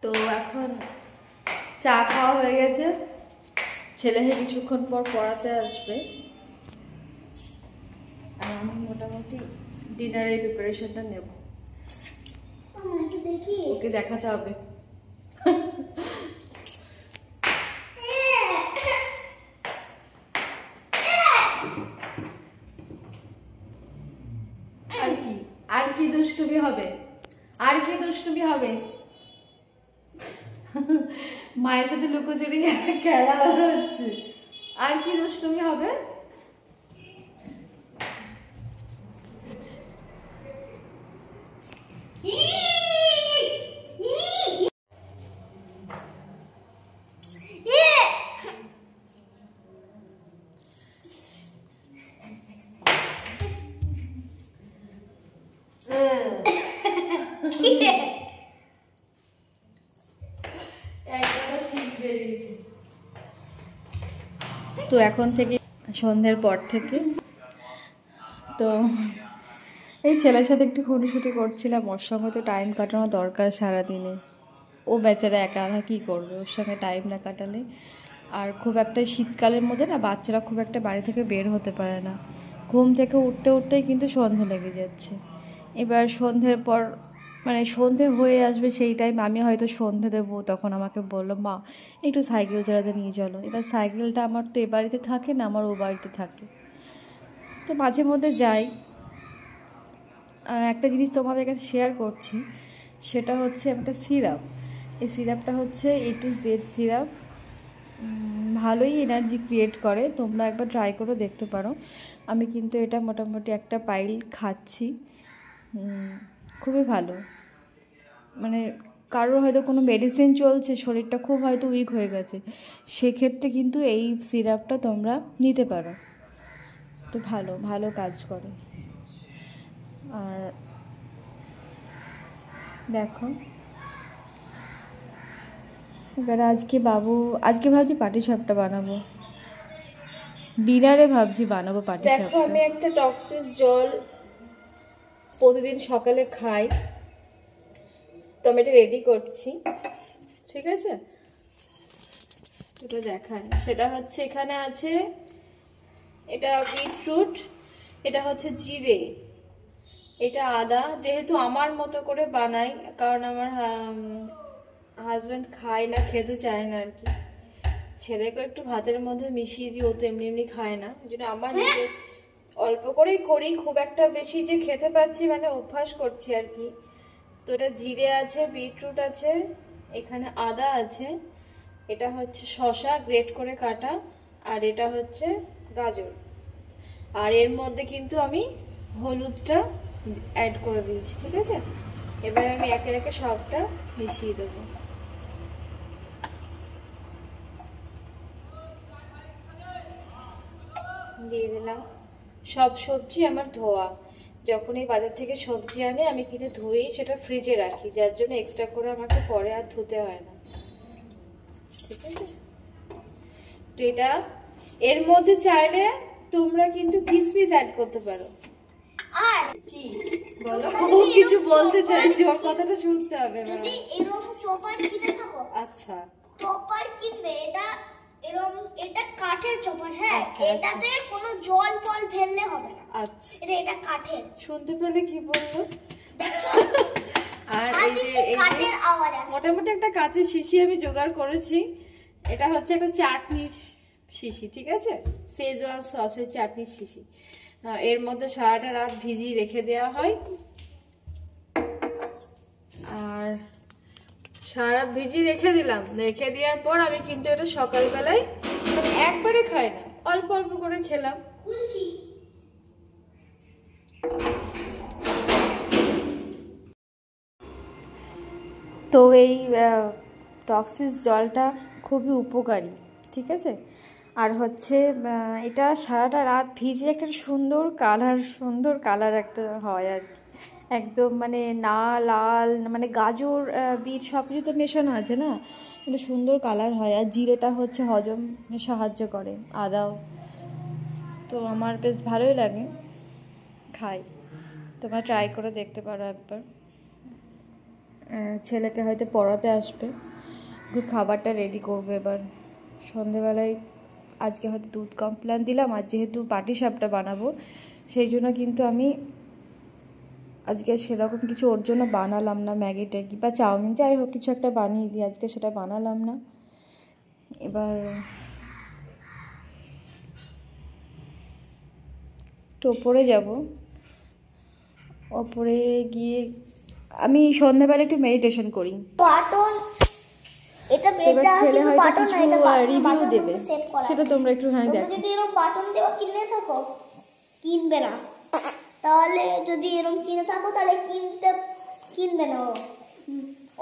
তো এখন চা খাওয়া হয়ে গেছে, ছেলেকে কিছুক্ষণ পর পড়াতে আসবে, আর আমি মোটামুটি ডিনারের প্রিপারেশনটা নেব। ওকে দেখাতে হবে। আর কি দুষ্টুমি হবে, আর কি দুষ্টুমি হবে? মায়ের সাথে লুকোচুরি খেলা হচ্ছে, আর কি দুষ্টুমি হবে? তো এখন থেকে সন্ধ্যের পর থেকে তো এই ছেলের সাথে একটু খুনসুটি করছিলাম, ওর সঙ্গে তো টাইম কাটানো দরকার সারাদিনে। ও বেচারা একা একা কী করবে, ওর সঙ্গে টাইম না কাটালে। আর খুব একটা শীতকালের মধ্যে না বাচ্চারা খুব একটা বাড়ি থেকে বের হতে পারে না, ঘুম থেকে উঠতে উঠতেই কিন্তু সন্ধে লেগে যাচ্ছে। এবার সন্ধ্যের পর মানে সন্ধে হয়ে আসবে, সেই টাইম আমি হয়তো সন্ধে দেবো, তখন আমাকে বললো মা একটু সাইকেল চালাতে নিয়ে চলো। এবার সাইকেলটা আমার তো এ বাড়িতে থাকে না, আমার ও বাড়িতে থাকে, তো মাঝে মধ্যে যাই। একটা জিনিস তোমাদের কাছে শেয়ার করছি, সেটা হচ্ছে একটা সিরাপ। এই সিরাপটা হচ্ছে A to Z সিরাপ, ভালোই এনার্জি ক্রিয়েট করে, তোমরা একবার ট্রাই করে দেখতে পারো। আমি কিন্তু এটা মোটামুটি একটা পাইল খাচ্ছি, খুবই ভালো। মানে কারোর হয়তো কোনো মেডিসিন চলছে, শরীরটা খুব হয়তো উইক হয়ে গেছে, সেক্ষেত্রে কিন্তু এই সিরাপটা তোমরা নিতে পারো, তো ভালো ভালো কাজ করে। আর দেখো এবার আজকে ভাবছি পাটিসাপটা বানাবো, ডিনারে ভাবছি বানাবো পাটিসাপটা। দেখো আমি একটা টক্সিস জল প্রতিদিন সকালে খাই, তো আমি এটা রেডি করছি, ঠিক আছে? এটা দেখায়, সেটা হচ্ছে এখানে আছে, এটা বিটরুট, এটা হচ্ছে জিরে, এটা আদা। যেহেতু আমার মতো করে বানাই, কারণ আমার হাজব্যান্ড খায় না, খেতে চায় না আর কি, ছেলেকে একটু ভাতের মধ্যে মিশিয়ে দিই, ও তো এমনি এমনি খায় না, ওই জন্য আমার নিজে অল্প করেই করি, খুব একটা বেশি যে খেতে পাচ্ছি মানে অভ্যাস করছি আর কি। তো এটা জিরে আছে, বিটরুট আছে, এখানে আদা আছে, এটা হচ্ছে শসা গ্রেট করে কাটা, আর এটা হচ্ছে গাজর। আর এর মধ্যে কিন্তু আমি হলুদটা অ্যাড করে দিয়েছি, ঠিক আছে? এবার আমি একে একে সবটা মিশিয়ে দেবো। দিয়ে দিলাম। সব সবজি আমার ধোয়া, যখন এই বাজার থেকে সবজি আনে আমি কিন্তু ধুয়েই সেটা ফ্রিজে রাখি, যার জন্য এক্সট্রা করে আমাকে পরে আর ধুতে হয় না, ঠিক আছে? তো এটা এর মধ্যে চাইলে তোমরা কিন্তু কিশমিশ অ্যাড করতে পারো। আর কি বলো, ও কিছু বলতে চাইছে, ওর কথাটা শুনতে হবে। যদি এরকম চপার কিনে থাকো, আচ্ছা চপার কিনবে, এটা কাঠের চপার, হ্যাঁ, এটাতে কোনো জল ফল ফেললে হবে না। আচ্ছা, এটা কাঠের। শুনতে পেলে কি বলবো? আর এই যে কাঠের আওয়াজ আসে। মোটামুটি একটা কাঁচের শিশি আমি জোগাড় করেছি, এটা হচ্ছে একটা চাটনির শিশি, ঠিক আছে? সেজওয়ান সসের চাটনির শিশি। এর মধ্যে সারাটা রাত ভিজিয়ে রেখে দেওয়া হয়, আর সারা রাত ভিজিয়ে রেখে দিলাম, রেখে দেওয়ার পর আমি কিন্তু এটা সকালবেলায় একবারে খাই না, অল্প অল্প করে খেলাম। তো এই টক্সিস জলটা খুবই উপকারী, ঠিক আছে? আর হচ্ছে এটা সারাটা রাত ভিজে একটা সুন্দর কালার একটা হয় আর একদম, মানে না লাল, মানে গাজর বিট সব কিছু তো মেশানো আছে না, মানে সুন্দর কালার হয়। আর জিরেটা হচ্ছে হজম সাহায্য করে, আদাও, তো আমার বেশ ভালোই লাগে, খাই। তোমরা ট্রাই করে দেখতে পারো একবার। ছেলেকে হয়তো পড়াতে আসবে, খাবারটা রেডি করবে এবার সন্ধেবেলায়। আজকে হয়তো দুধ কমপ্লেন দিলাম, আর যেহেতু পাটিসাপটা বানাবো সেই জন্য কিন্তু আমি আজকে সেরকম কিছু ওর জন্য বানালাম না, ম্যাগি ট্যাগি বা চাউমিন যাই হোক কিছু একটা বানিয়ে দিই, আজকে সেটা বানালাম না। এবার তো ওপরে যাব, ওপরে গিয়ে আমি সন্ধ্যাবেলা একটু মেডিটেশন করি। বাটন এটা এবার ছেলে হয়তো কিছু রিভিউ দেবে, সেটা তোমরা একটু হ্যাঁ দেখো। যদি এরকম বাটন দেওয়া কিনে থাকো, কিনবে না, তাহলে যদি এরকম কিনে থাকো তাহলে কিনবে না,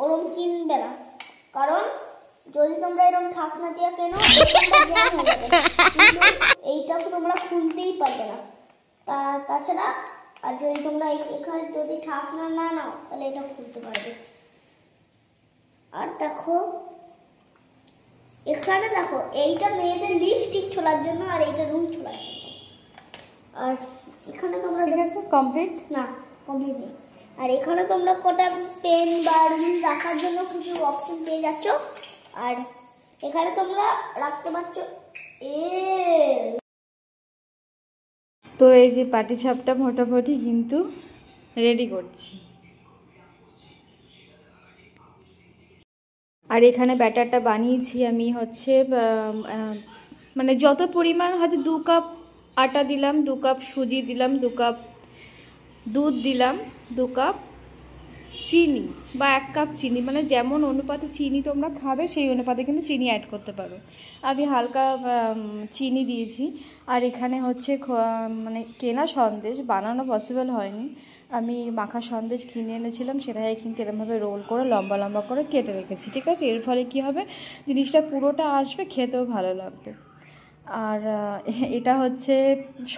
ওরকম কিনবে না, কারণ যদি তোমরা এরকম ঢাকনা দিয়ে কেনো জ্যাম হয়ে যাবে, কিন্তু এইটা তোমরা খুলতেই পারবে না। তাছাড়া আর যদি তোমরা এখানে যদি ঢাকনা না নাও তাহলে এটা খুলতে পারবে। আর দেখো এখানে দেখো, এইটা মেয়েদের লিপস্টিক ছোলার জন্য আর এইটা রুম ছোলার জন্য। আর এখানে তোমরা কমপ্লিট না, কমপ্লিট নেই। আর এখানে তোমরা কোটা পেন বা রুম রাখার জন্য কিছু অপশন পেয়ে যাচ্ছ, আর এখানে তোমরা রাখতে পারছো। তো এই যে পাটিসাপটা মোটামুটি কিন্তু রেডি করছি। আর এখানে ব্যাটারটা বানিয়েছি আমি হচ্ছে মানে যত পরিমাণ হয়তো 2 কাপ আটা দিলাম, 2 কাপ সুজি দিলাম, 2 কাপ দুধ দিলাম, 2 কাপ চিনি বা 1 কাপ চিনি, মানে যেমন অনুপাতে চিনি তোমরা খাবে সেই অনুপাতে কিন্তু চিনি অ্যাড করতে পারো। আমি হালকা চিনি দিয়েছি। আর এখানে হচ্ছে মানে কেনা সন্দেশ, বানানো পসিবল হয়নি, আমি মাখা সন্দেশ কিনে এনেছিলাম, সেটাই কিন্তু এরকমভাবে রোল করে লম্বা লম্বা করে কেটে রেখেছি। ঠিক আছে, এর ফলে কি হবে, জিনিসটা পুরোটা আসবে, খেতেও ভালো লাগবে। আর এটা হচ্ছে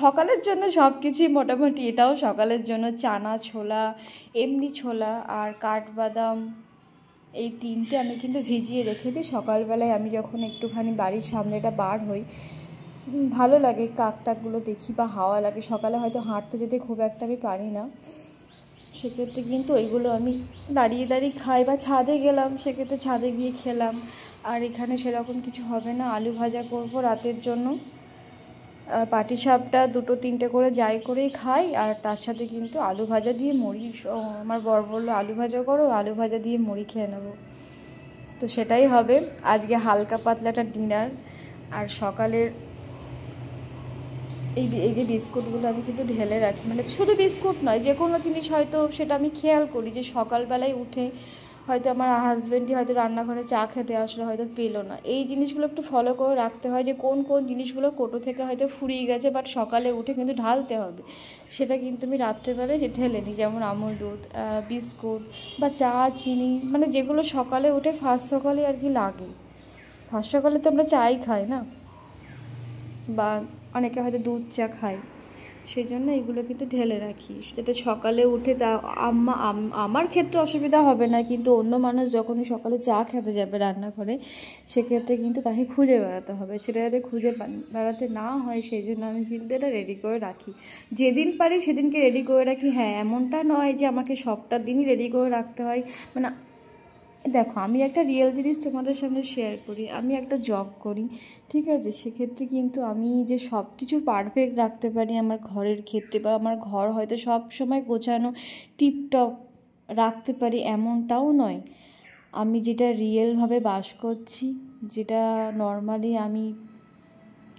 সকালের জন্য সব কিছুই মোটামুটি, এটাও সকালের জন্য চানা ছোলা, এমনি ছোলা আর কাঠবাদাম, এই 3টে আমি কিন্তু ভিজিয়ে রেখে দিই। সকালবেলায় আমি যখন একটুখানি বাড়ির সামনেটা বার হই, ভালো লাগে, কাকটাকগুলো দেখি বা হাওয়া লাগে, সকালে হয়তো হাঁটতে যেতে খুব একটা আমি পারি না, সেক্ষেত্রে কিন্তু ওইগুলো আমি দাঁড়িয়ে দাঁড়িয়ে খাই, বা ছাদে গেলাম সেক্ষেত্রে ছাদে গিয়ে খেলাম। আর এখানে সেরকম কিছু হবে না, আলু ভাজা করব রাতের জন্য, পাটিসাপটা 2-3টে করে যাই করেই খাই, আর তার সাথে কিন্তু আলু ভাজা দিয়ে মুড়ি, আমার বর বললো আলু ভাজা করো, আলু ভাজা দিয়ে মুড়ি খেয়ে নেবো, তো সেটাই হবে আজকে হালকা পাতলাটা ডিনার। আর সকালের এই যে বিস্কুটগুলো আমি কিন্তু ঢেলে রাখি, মানে শুধু বিস্কুট নয়, যে কোনো জিনিস হয়তো সেটা আমি খেয়াল করি যে সকালবেলায় উঠে হয়তো আমার হাজব্যান্ডই হয়তো রান্নাঘরে চা খেতে আসলে হয়তো পেলো না, এই জিনিসগুলো একটু ফলো করে রাখতে হয়, যে কোন কোন জিনিসগুলো কোটো থেকে হয়তো ফুরিয়ে গেছে, বাট সকালে উঠে কিন্তু ঢালতে হবে, সেটা কিন্তু আমি রাত্রেবেলায় ঢেলে নিই। যেমন আমুল দুধ, বিস্কুট বা চা, চিনি, মানে যেগুলো সকালে উঠে ফার্স্ট সকালে আর কি লাগে, ফার্স্ট সকালে তো আমরা চাই খাই না, বা অনেকে হয়তো দুধ চা খায়, সেই জন্য এগুলো কিন্তু ঢেলে রাখি, যাতে সকালে উঠে তা আমার ক্ষেত্রে অসুবিধা হবে না, কিন্তু অন্য মানুষ যখনই সকালে চা খেতে যাবে রান্নাঘরে, সেক্ষেত্রে কিন্তু তাকে খুঁজে বেড়াতে হবে, সেটা যাতে খুঁজে বেড়াতে না হয় সেই জন্য আমি কিন্তু এটা রেডি করে রাখি, যেদিন পারি সেদিনকে রেডি করে রাখি। হ্যাঁ, এমনটা নয় যে আমাকে সবটা দিনই রেডি করে রাখতে হয়, মানে দেখো আমি একটা রিয়েল জিনিস তোমাদের সামনে শেয়ার করি, আমি একটা জব করি, ঠিক আছে, সেক্ষেত্রে কিন্তু আমি যে সব কিছু পারফেক্ট রাখতে পারি আমার ঘরের ক্ষেত্রে, বা আমার ঘর হয়তো সব সময় গোছানো টিপটপ রাখতে পারি এমনটাও নয়, আমি যেটা রিয়েলভাবে বাস করছি, যেটা নর্মালি আমি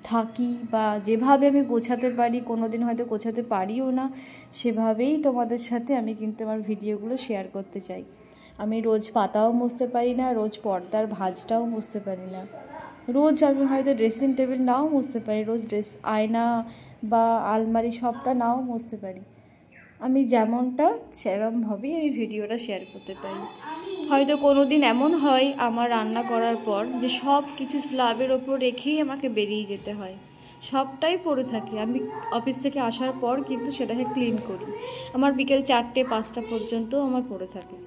থাকি, বা যেভাবে আমি গোছাতে পারি, কোনো দিন হয়তো গোছাতে পারিও না, সেভাবেই তোমাদের সাথে আমি কিন্তু আমার ভিডিওগুলো শেয়ার করতে চাই। আমি রোজ পাতাও মুছতে পারি না, রোজ পর্দার ভাঁজটাও মুছতে পারি না, রোজ আমি হয়তো ড্রেসিং টেবিল নাও মুছতে পারি, রোজ আয়না বা আলমারি সবটা নাও মুছতে পারি, আমি যেমনটা সেরকমভাবেই আমি ভিডিওটা শেয়ার করতে পারি। হয়তো কোনো দিন এমন হয় আমার রান্না করার পর যে সব কিছু স্ল্যাবের ওপর রেখেই আমাকে বেরিয়ে যেতে হয়, সবটাই পড়ে থাকে, আমি অফিস থেকে আসার পর কিন্তু সেটাকে ক্লিন করি, আমার বিকেল 4টে-5টা পর্যন্ত আমার পড়ে থাকে,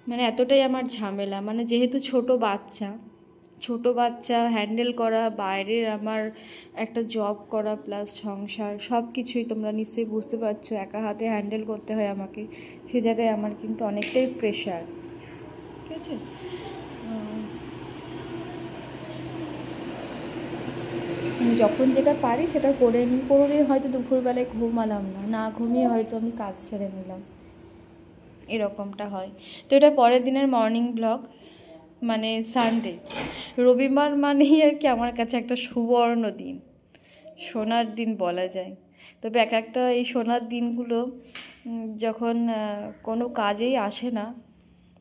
মানে এতটাই আমার ঝামেলা, মানে যেহেতু ছোট বাচ্চা হ্যান্ডেল করা, বাইরে আমার একটা জব করা প্লাস সংসার, সব কিছুই তোমরা নিশ্চয়ই বুঝতে পারছো, একা হাতে হ্যান্ডেল করতে হয় আমাকে, সে জায়গায় আমার কিন্তু অনেকটাই প্রেশার, ঠিক আছে। যখন যেটা পারি সেটা করে নিই। কোনোদিন হয়তো দুপুরবেলায় ঘুমালাম না, না ঘুমিয়ে হয়তো আমি কাজ ছেড়ে নিলাম, এরকমটা হয়। তো এটা পরের দিনের মর্নিং ব্লগ, মানে সানডে। রবিবার মানেই আর কি আমার কাছে একটা সুবর্ণ দিন, সোনার দিন বলা যায়। তবে এক একটা এই সোনার দিনগুলো যখন কোনো কাজেই আসে না,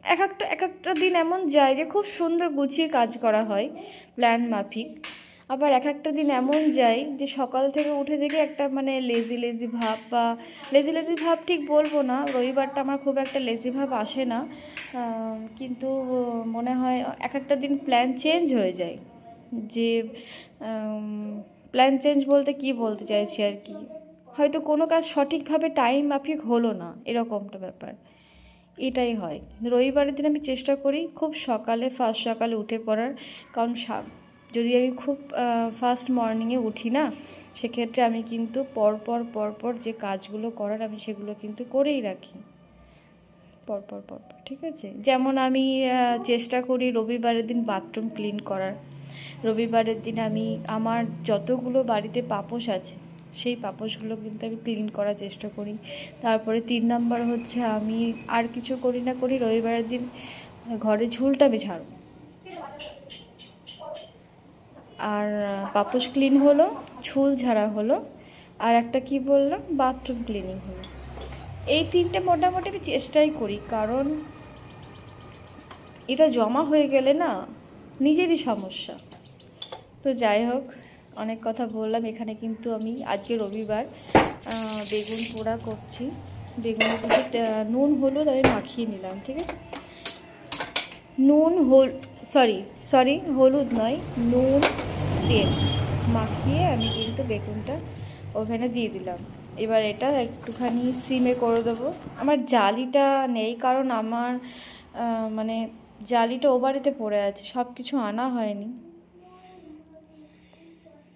এক একটা দিন এমন যায় যে খুব সুন্দর গুছিয়ে কাজ করা হয় প্ল্যান মাফিক। আবার এক একটা দিন এমন যায় যে সকাল থেকে উঠে থেকে একটা মানে লেজি ভাব, বা লেজি ভাব ঠিক বলবো না, রবিবারটা আমার খুব একটা লেজি ভাব আসে না, কিন্তু মনে হয় এক একটা দিন প্ল্যান চেঞ্জ হয়ে যায়। যে প্ল্যান চেঞ্জ বলতে কি বলতে চাইছি আর কি, হয়তো কোনো কাজ সঠিকভাবে টাইম মাফিক হলো না, এরকমটা ব্যাপার, এটাই হয়। রবিবারের দিন আমি চেষ্টা করি খুব ফার্স্ট সকালে উঠে পড়ার, কারণ যদি আমি খুব ফার্স্ট মর্নিংয়ে উঠি না, সেক্ষেত্রে আমি কিন্তু পরপর যে কাজগুলো করার আমি সেগুলো কিন্তু করেই রাখি পরপর, ঠিক আছে। যেমন আমি চেষ্টা করি রবিবারের দিন বাথরুম ক্লিন করার। রবিবারের দিন আমি আমার যতগুলো বাড়িতে পাপোশ আছে সেই পাপোশগুলো কিন্তু আমি ক্লিন করার চেষ্টা করি। তারপরে 3 নাম্বার হচ্ছে আমি আর কিছু করি না করি রবিবারের দিন ঘরে ঝুলটা আমি ঝাড়ব। আর পাপোশ ক্লিন হলো, ঝুল ঝাড়া হলো, আর একটা কি বললাম, বাথরুম ক্লিনিং হলো। এই 3টে মোটামুটি আমি চেষ্টাই করি, কারণ এটা জমা হয়ে গেলে না নিজেরই সমস্যা। তো যাই হোক, অনেক কথা বললাম। এখানে কিন্তু আমি আজকে রবিবার বেগুন পোড়া করছি। বেগুনের কিছু নুন হলুদ আমি মাখিয়ে নিলাম, ঠিক আছে। হলুদ নয়, নুন তেল মাখিয়ে আমি কিন্তু বেগুনটা ওভেনে দিয়ে দিলাম। এবার এটা একটুখানি সিমে করে দেবো। আমার জালিটা নেই, কারণ আমার মানে জালিটা ও বাড়িতে পড়ে আছে, সব কিছু আনা হয়নি।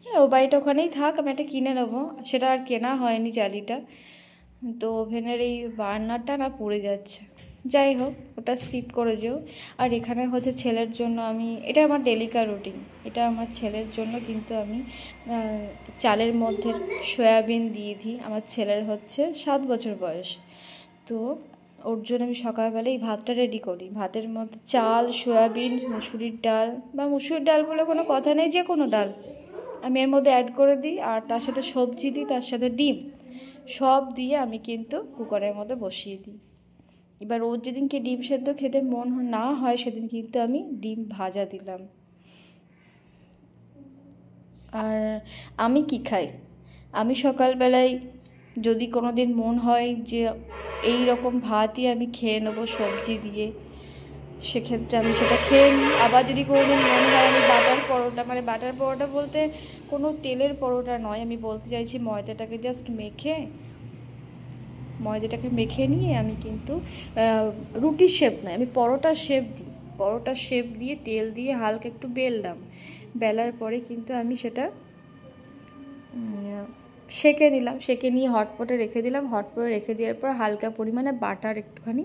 ও বাড়িটা ওখানেই থাক, আমি একটা কিনে নেবো, সেটা আর কেনা হয়নি জালিটা। তো ওভেনের এই বার্নারটা না পড়ে যাচ্ছে। যাই হোক, ওটা স্কিপ করে যেও। আর এখানে হচ্ছে ছেলের জন্য আমি, এটা আমার ডেলিকার রুটিন, এটা আমার ছেলের জন্য কিন্তু আমি চালের মধ্যে সয়াবিন দিয়ে দিই। আমার ছেলের হচ্ছে 7 বছর বয়স, তো ওর জন্য আমি সকালবেলা এই ভাতটা রেডি করি। ভাতের মধ্যে চাল, সয়াবিন, মুসুরির ডাল, বা মুসুরির ডাল বলে কোনো কথা নেই, যে কোনো ডাল আমি এর মধ্যে অ্যাড করে দিই, আর তার সাথে সবজি দিই, তার সাথে ডিম, সব দিয়ে আমি কিন্তু কুকারের মধ্যে বসিয়ে দিই। এবার ওর যেদিনকে ডিম সেদ্ধ খেতে মন না হয় সেদিন কিন্তু আমি ডিম ভাজা দিলাম। আর আমি কি খাই, আমি সকালবেলায় যদি কোনো দিন মন হয় যে এই রকম ভাতই আমি খেয়ে নেবো সবজি দিয়ে, সেক্ষেত্রে আমি সেটা খেয়ে নিই। আবার যদি কোনো দিন মনে হয় আমি বাটার পরোটা, মানে বাটার পরোটা বলতে কোনো তেলের পরোটা নয়, আমি বলতে চাইছি ময়দাটাকে জাস্ট ময়দাটাকে মেখে নিয়ে আমি কিন্তু রুটির শেপ নয়, আমি পরোটার শেপ দিই। পরোটার শেপ দিয়ে তেল দিয়ে হালকা একটু বেলার পরে কিন্তু আমি সেটা সেঁকে নিলাম, সেঁকে নিয়ে হটপটে রেখে দিলাম। হটপটে রেখে দেওয়ার পর হালকা পরিমাণে একটুখানি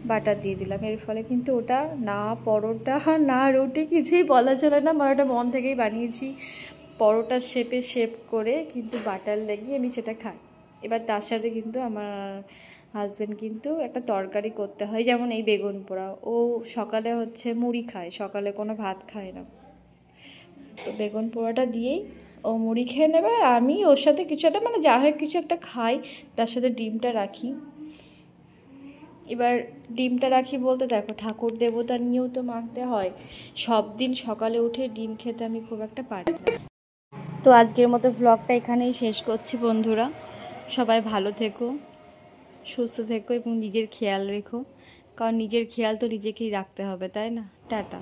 বাটার দিয়ে দিলাম। এর ফলে কিন্তু ওটা না পরোটা না রুটি কিছুই বলা চলে না, মানে ওটা মন থেকেই বানিয়েছি। পরোটার শেপ করে কিন্তু বাটার লাগিয়ে আমি সেটা খাই। এবার তার সাথে কিন্তু আমার হাজব্যান্ড কিন্তু একটা তরকারি করতে হয়, যেমন এই বেগুন পোড়া। ও সকালে হচ্ছে মুড়ি খায়, সকালে কোনো ভাত খায় না, তো বেগুন পোড়াটা দিয়েই ও মুড়ি খেয়ে নেবে। আমি ওর সাথে কিছু একটা, মানে যা হয় কিছু একটা খাই, তার সাথে ডিমটা রাখি। এবার ডিমটা রাখি বলতে দেখো, ঠাকুর দেবতা নিয়েও তো মানতে হয়, সব দিন সকালে উঠে ডিম খেতে আমি খুব একটা পারি না। তো আজকের মতো ব্লগটা এখানেই শেষ করছি বন্ধুরা। সবাই ভালো থেকো, সুস্থ থেকো এবং নিজের খেয়াল রেখো, কারণ নিজের খেয়াল তো নিজেকেই রাখতে হবে, তাই না? টাটা।